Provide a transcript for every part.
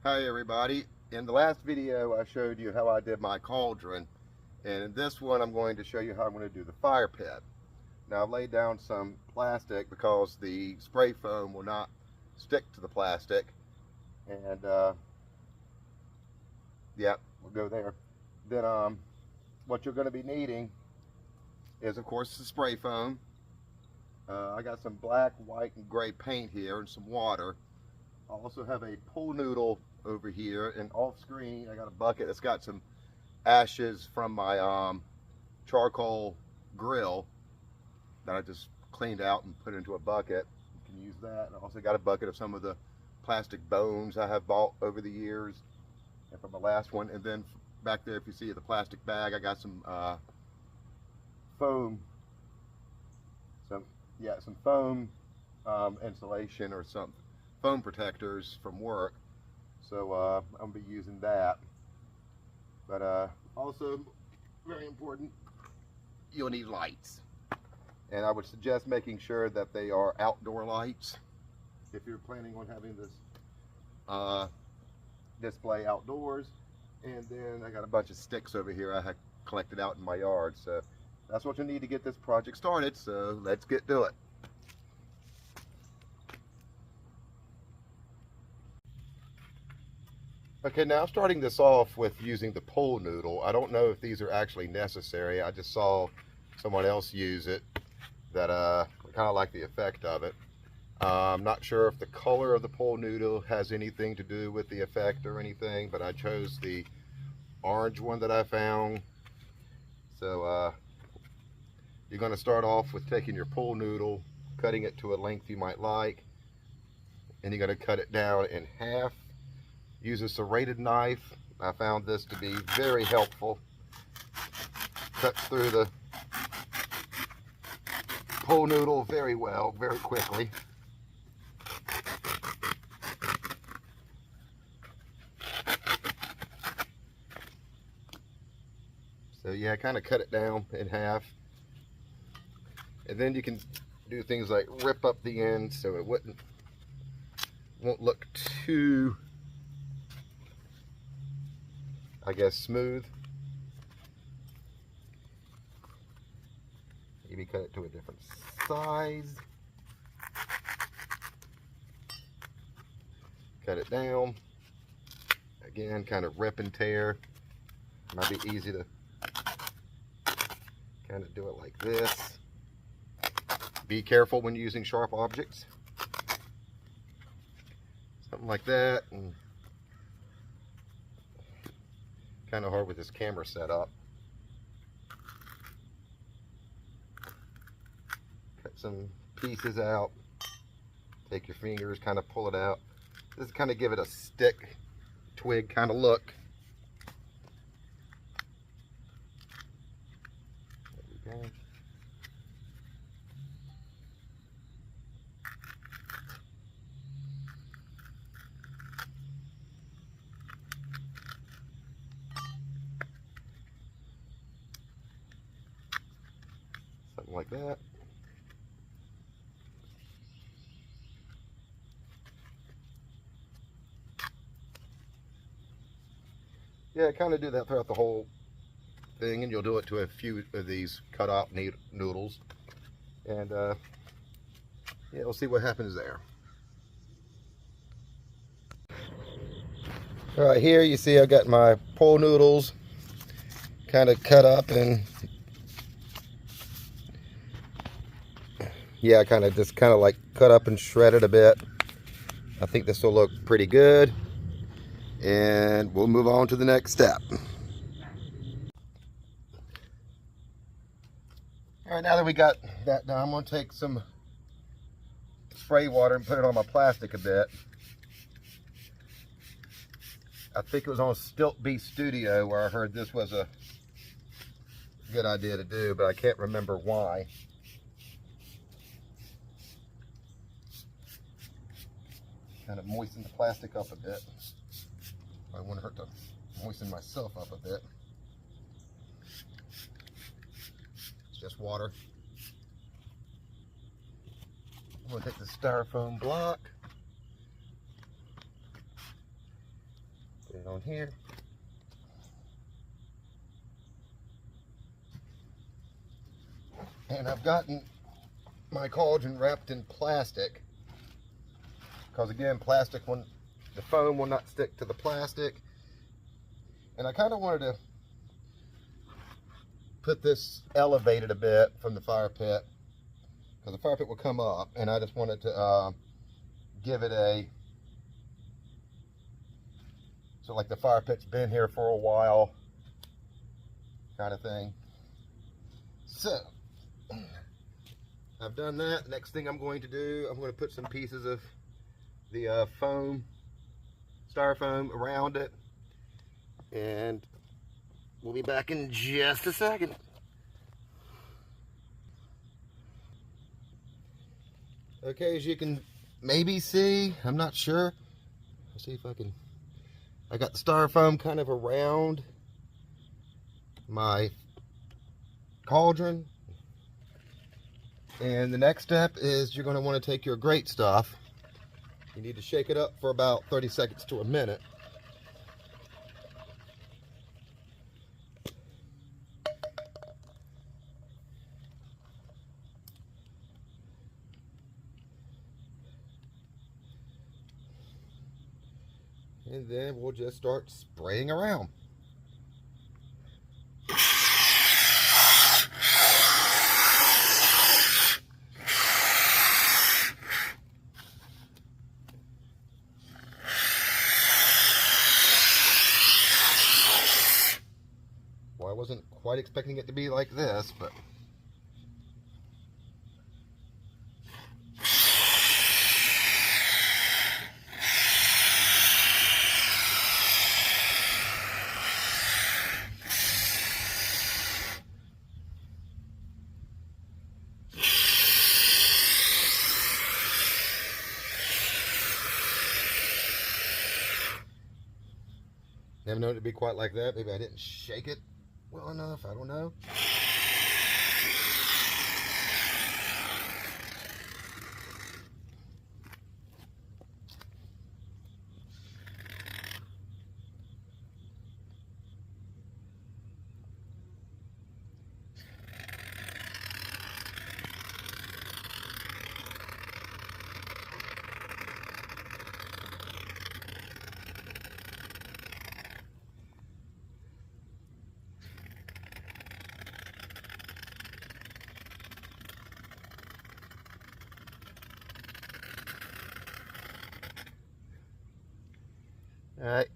Hi everybody. In the last video I showed you how I did my cauldron, and in this one I'm going to show you how I'm going to do the fire pit. Now I've laid down some plastic because the spray foam will not stick to the plastic, and yeah, we'll go there. Then what you're going to be needing is of course the spray foam. I got some black, white, and gray paint here and some water. I also have a pool noodle over here, and off screen I got a bucket that's got some ashes from my charcoal grill that I just cleaned out and put into a bucket. You can use that. And I also got a bucket of some of the plastic bones I have bought over the years and from the last one. And then back there, if you see the plastic bag, I got some foam, some foam insulation or some foam protectors from work, so I'm gonna be using that. But also very important, you'll need lights, and I would suggest making sure that they are outdoor lights if you're planning on having this display outdoors. And then I got a bunch of sticks over here I had collected out in my yard, so that's what you need to get this project started. So let's get to it. Okay, now starting this off with using the pool noodle. I don't know if these are actually necessary. I just saw someone else use it that I kind of like the effect of it. I'm not sure if the color of the pool noodle has anything to do with the effect or anything, but I chose the orange one that I found. So you're going to start off with taking your pool noodle, cutting it to a length you might like, and you're going to cut it down in half. Use a serrated knife. I found this to be very helpful. Cuts through the pool noodle very well, very quickly. So yeah, kind of cut it down in half. And then you can do things like rip up the end so it won't look too, I guess, smooth. Maybe cut it to a different size. Cut it down. Again, kind of rip and tear. Might be easy to kind of do it like this. Be careful when using sharp objects. Something like that. And kind of hard with this camera setup. Cut some pieces out. Take your fingers, kind of pull it out. Just kind of give it a stick, twig kind of look. There we go. Something like that. Yeah, kind of do that throughout the whole thing, and you'll do it to a few of these cut out noodles. And yeah, we'll see what happens there. All right, here you see I've got my pool noodles kind of cut up, and yeah, kind of like cut up and shredded a bit. I think this will look pretty good, and we'll move on to the next step. All right, now that we got that done, I'm going to take some spray water and put it on my plastic a bit. I think it was on Stilt Bee Studio where I heard this was a good idea to do, but I can't remember why. Kind of moisten the plastic up a bit. I wouldn't hurt to moisten myself up a bit. It's just water. I'm going to take the styrofoam block, on here. And I've gotten my cauldron wrapped in plastic, because again, plastic, when the foam will not stick to the plastic. And I kind of wanted to put this elevated a bit from the fire pit, because the fire pit will come up, and I just wanted to give it a, so like the fire pit's been here for a while kind of thing. So I've done that. Next thing I'm going to do, I'm going to put some pieces of the foam, styrofoam around it, and we'll be back in just a second. Okay, as you can maybe see, I'm not sure. Let's see if I can. I got the styrofoam kind of around my cauldron. And the next step is you're going to want to take your grate stuff. You need to shake it up for about 30 seconds to a minute. And then we'll just start spraying around. Well, I wasn't quite expecting it to be like this, but never known it to be quite like that. Maybe I didn't shake it well enough. I don't know. All right.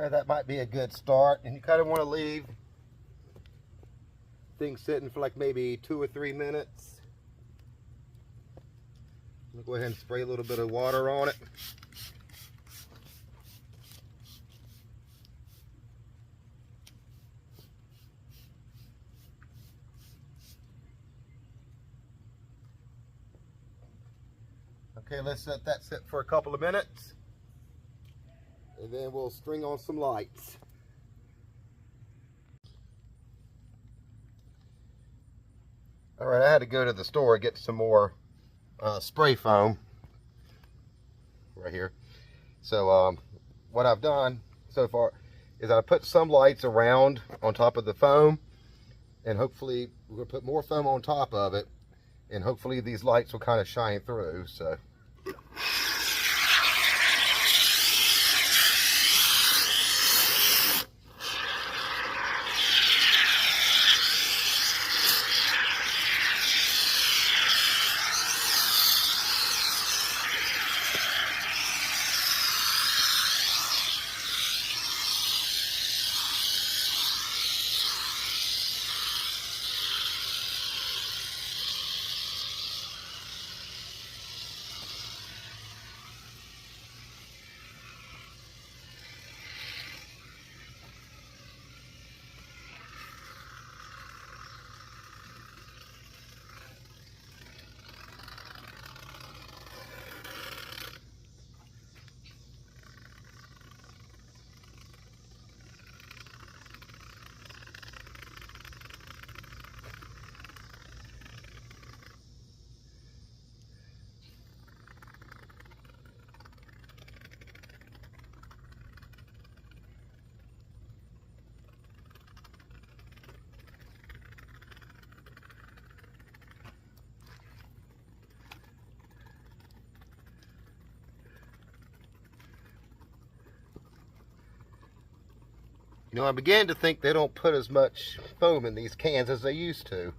That might be a good start, and you kind of want to leave things sitting for like maybe 2 or 3 minutes. I'm gonna go ahead and spray a little bit of water on it. Okay, let's let that sit for a couple of minutes. And then we'll string on some lights. All right, I had to go to the store and get some more spray foam right here. So what I've done so far is I put some lights around on top of the foam, and hopefully we're gonna put more foam on top of it, and hopefully these lights will kind of shine through. So You know, I began to think they don't put as much foam in these cans as they used to.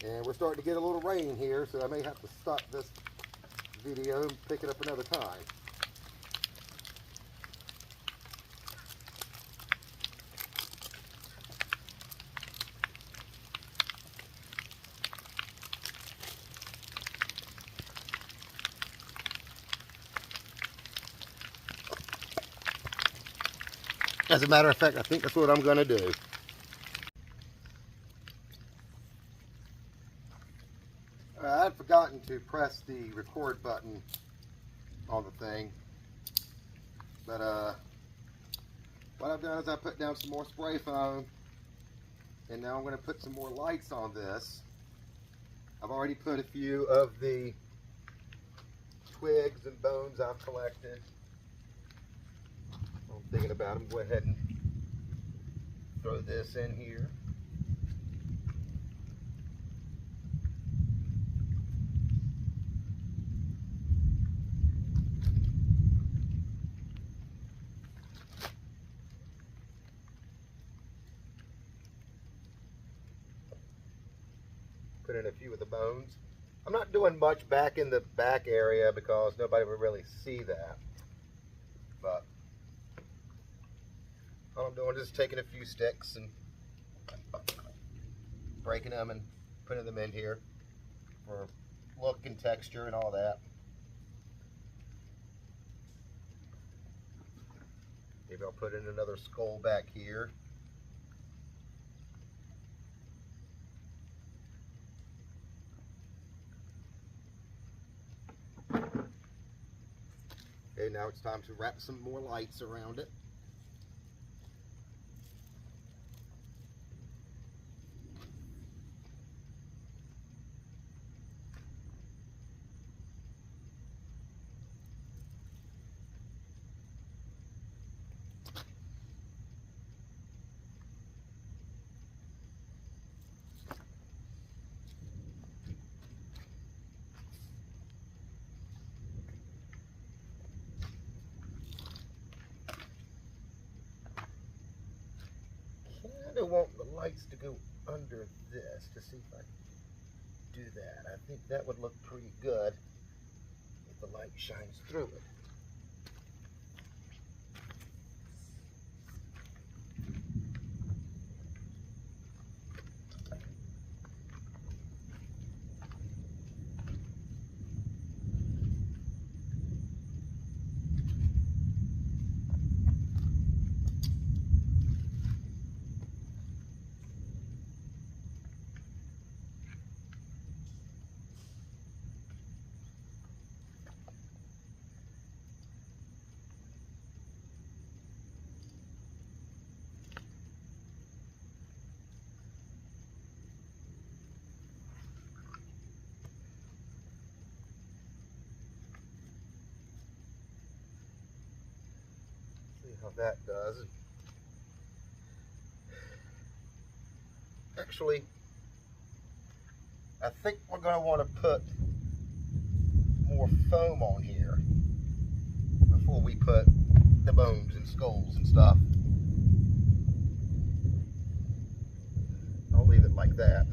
And we're starting to get a little rain here, so I may have to stop this video and pick it up another time. As a matter of fact, I think that's what I'm going to do. I had forgotten to press the record button on the thing, but what I've done is I put down some more spray foam, and now I'm going to put some more lights on this. I've already put a few of the twigs and bones I've collected. I'm thinking about them. Go ahead and throw this in here. Put in a few of the bones. I'm not doing much back in the back area because nobody would really see that. But all I'm doing is just taking a few sticks and breaking them and putting them in here for look and texture and all that. Maybe I'll put in another skull back here. Okay, now it's time to wrap some more lights around it. I want the lights to go under this to see if I can do that. I think that would look pretty good if the light shines through it. How that does. Actually, I think we're going to want to put more foam on here before we put the bones and skulls and stuff. I'll leave it like that.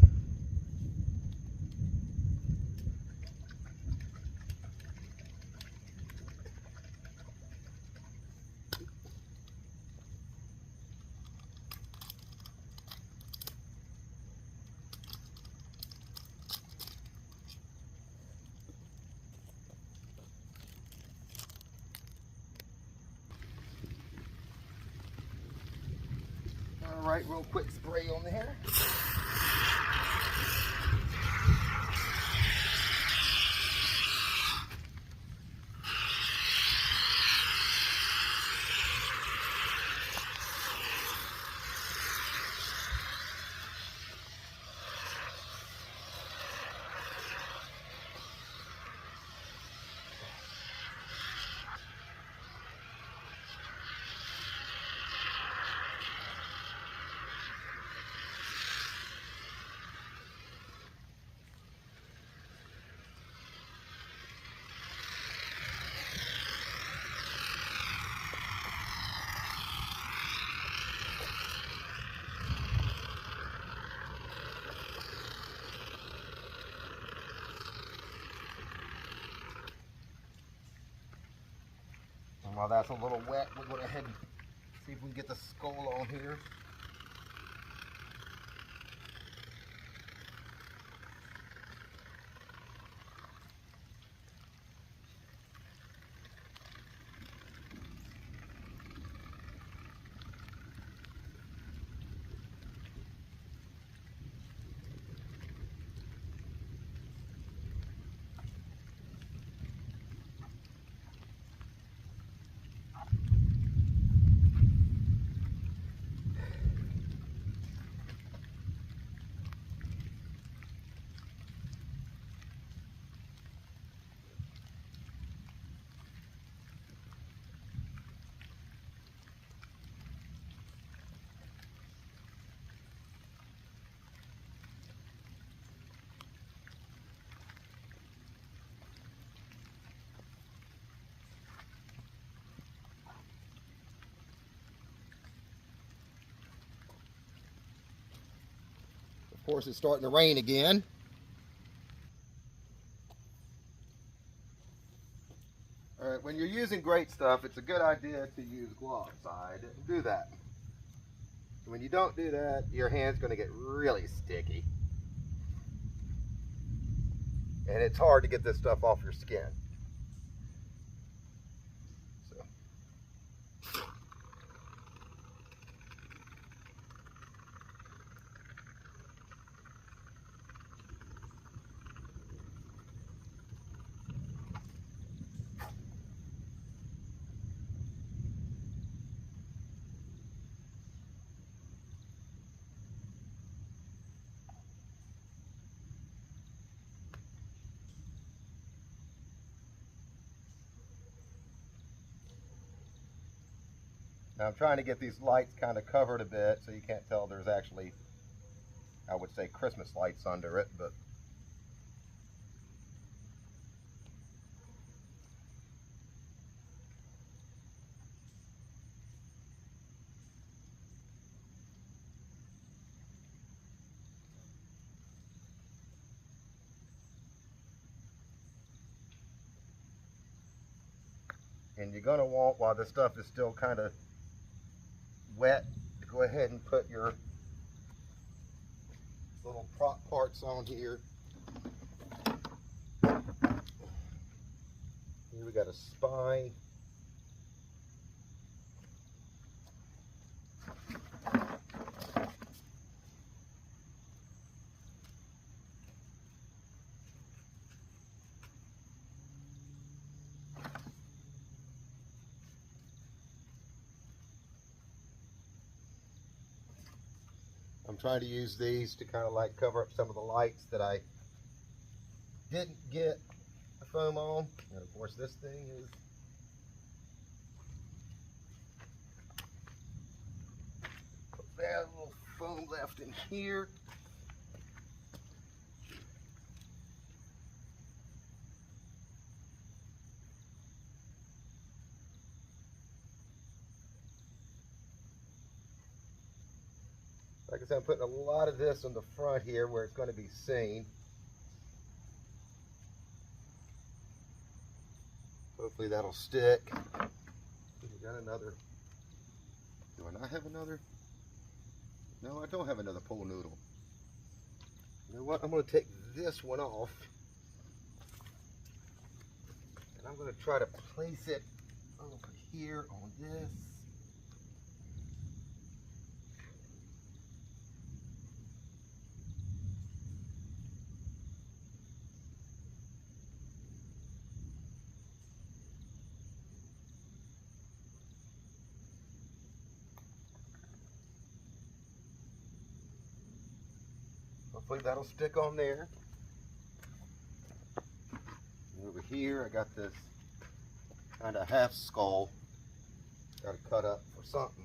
right, real quick spray on there. And while that's a little wet, we'll go ahead and see if we can get the skull on here. Of course, it's starting to rain again. All right, when you're using great stuff, it's a good idea to use gloves. I didn't do that. When you don't do that, your hand's going to get really sticky. And it's hard to get this stuff off your skin. So. Now I'm trying to get these lights kind of covered a bit so you can't tell there's actually, I would say, Christmas lights under it, but and you're going to want, while this stuff is still kind of wet, to go ahead and put your little prop parts on here. Here we got a spine. I'm trying to use these to kind of like cover up some of the lights that I didn't get a foam on. And of course this thing is a little foam left in here. Like I said, I'm putting a lot of this on the front here where it's going to be seen. Hopefully that'll stick. We got another. Do I not have another? No, I don't have another pole noodle. You know what? I'm going to take this one off. And I'm going to try to place it over here on this. Hopefully that'll stick on there. Over here, I got this kind of half skull. Got to cut up for something.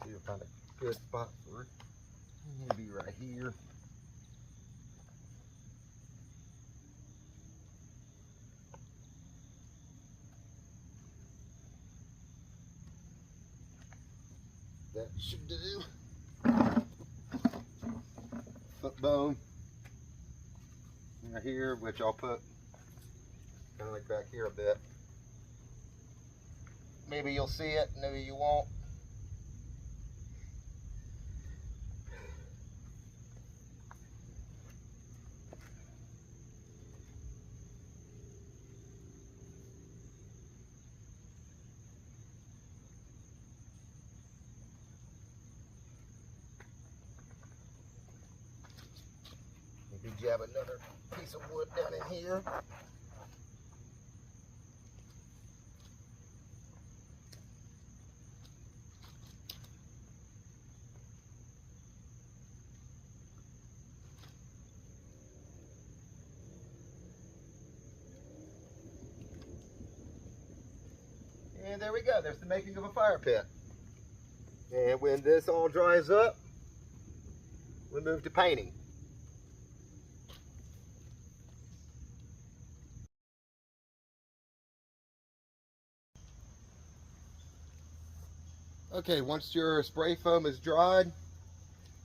See if I find a good spot for it. Maybe right here. That should do. Foot bone right here, which I'll put kind of like back here a bit. Maybe you'll see it, maybe you won't. Maybe jab another piece of wood down in here. And there we go, there's the making of a fire pit. And when this all dries up, we move to painting. Okay, once your spray foam is dried,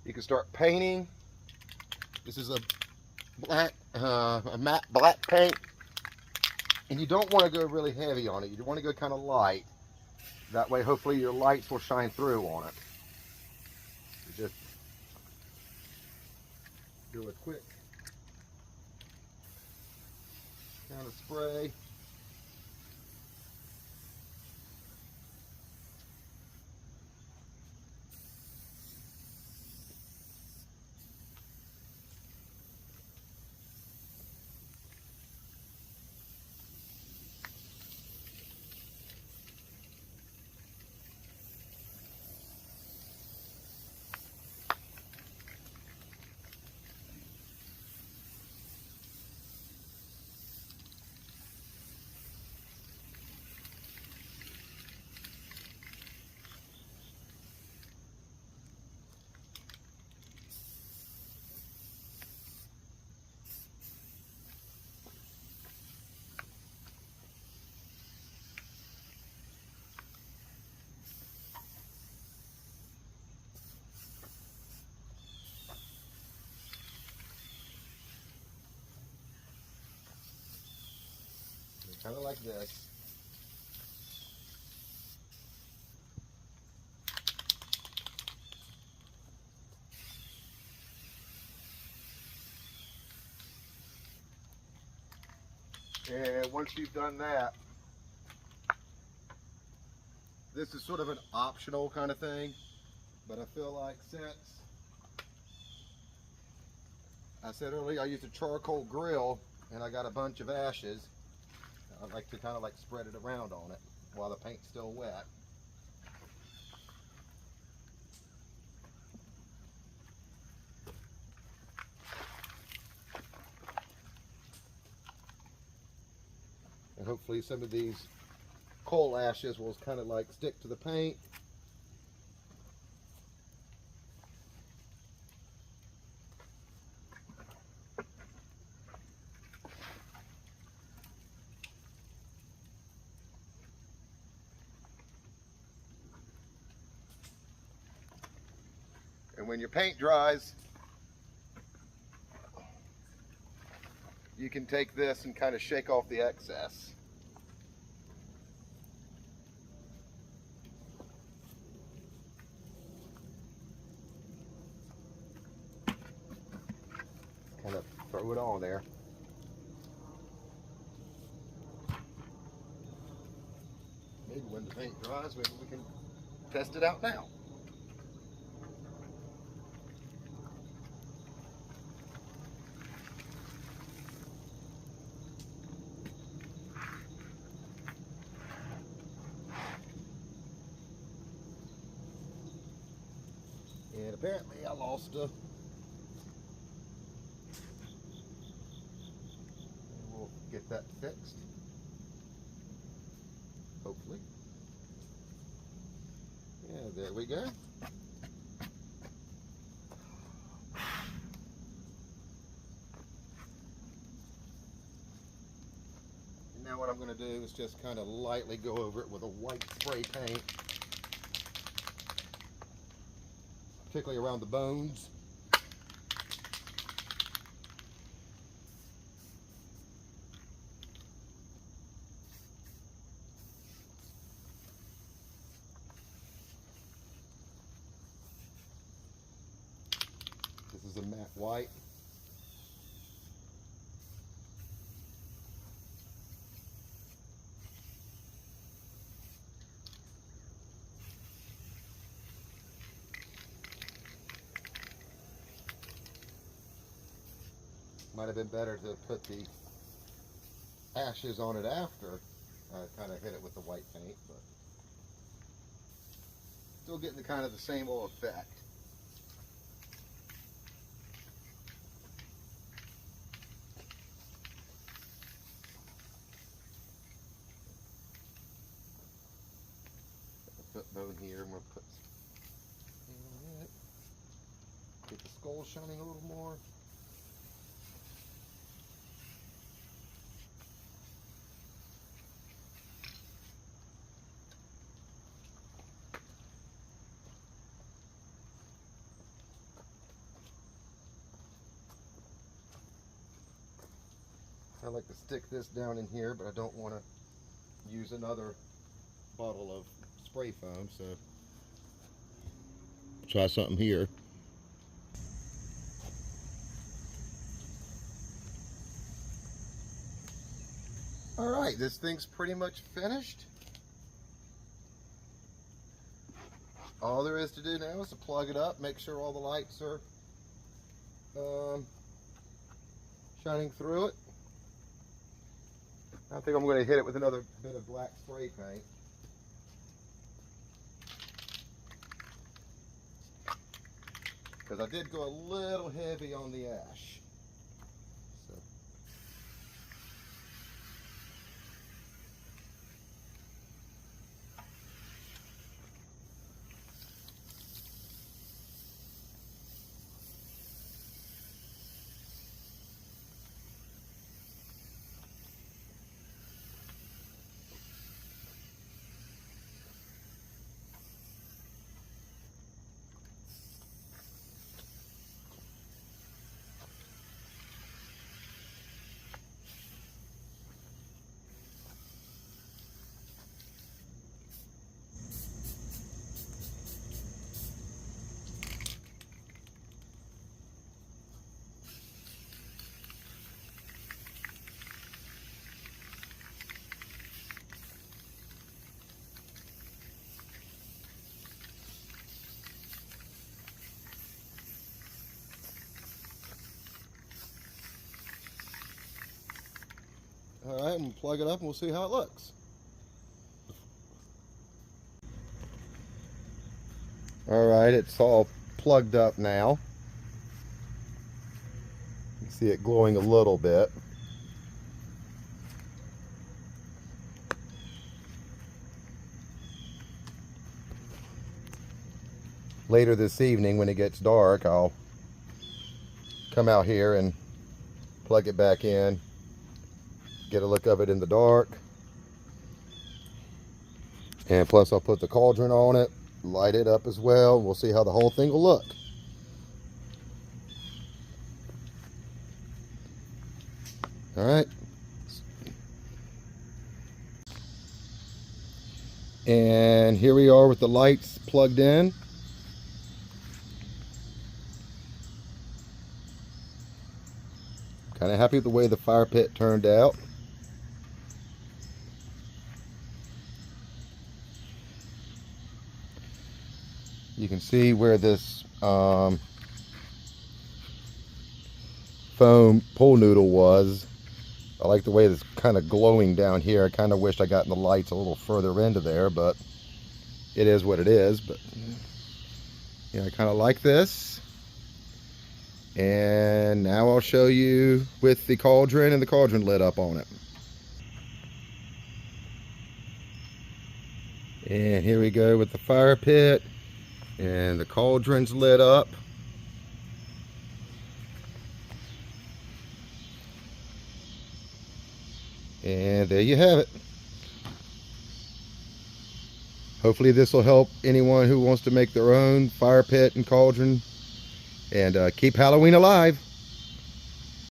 you can start painting. This is a matte black paint. And you don't want to go really heavy on it. You want to go kind of light. That way, hopefully, your lights will shine through on it. You just do a quick kind of spray. Kind of like this. And once you've done that, this is sort of an optional kind of thing, but I feel like since I said earlier I used a charcoal grill and I got a bunch of ashes, I like to kind of like spread it around on it while the paint's still wet. And hopefully some of these coal ashes will kind of like stick to the paint. And when your paint dries, you can take this and kind of shake off the excess. Kind of throw it on there. Maybe when the paint dries, maybe we can test it out now. apparently I lost a... We'll get that fixed, hopefully. Yeah, there we go. And now what I'm going to do is just kind of lightly go over it with a white spray paint, particularly around the bones. This is a matte white. Might have been better to put the ashes on it after I kind of hit it with the white paint, but still getting the kind of the same old effect. Foot bone here, I'm going to put on it. Get the skull shining a little more. I like to stick this down in here, but I don't want to use another bottle of spray foam, so try something here. All right, this thing's pretty much finished. All there is to do now is to plug it up, make sure all the lights are shining through it. I think I'm going to hit it with another bit of black spray paint. Because I did go a little heavy on the ash. So. All right, I'm going to plug it up and we'll see how it looks. All right, it's all plugged up now. You can see it glowing a little bit. Later this evening when it gets dark, I'll come out here and plug it back in. Get a look of it in the dark, and plus I'll put the cauldron on it, light it up as well. We'll see how the whole thing will look. All right, and here we are with the lights plugged in. Kind of happy with the way the fire pit turned out. You can see where this foam pool noodle was. I like the way it's kind of glowing down here. I kind of wish I gotten the lights a little further into there, but it is what it is. But Yeah, I kind of like this. And now I'll show you with the cauldron and the cauldron lit up on it. And here we go with the fire pit and the cauldron's lit up. And there you have it. Hopefully this will help anyone who wants to make their own fire pit and cauldron, and keep Halloween alive.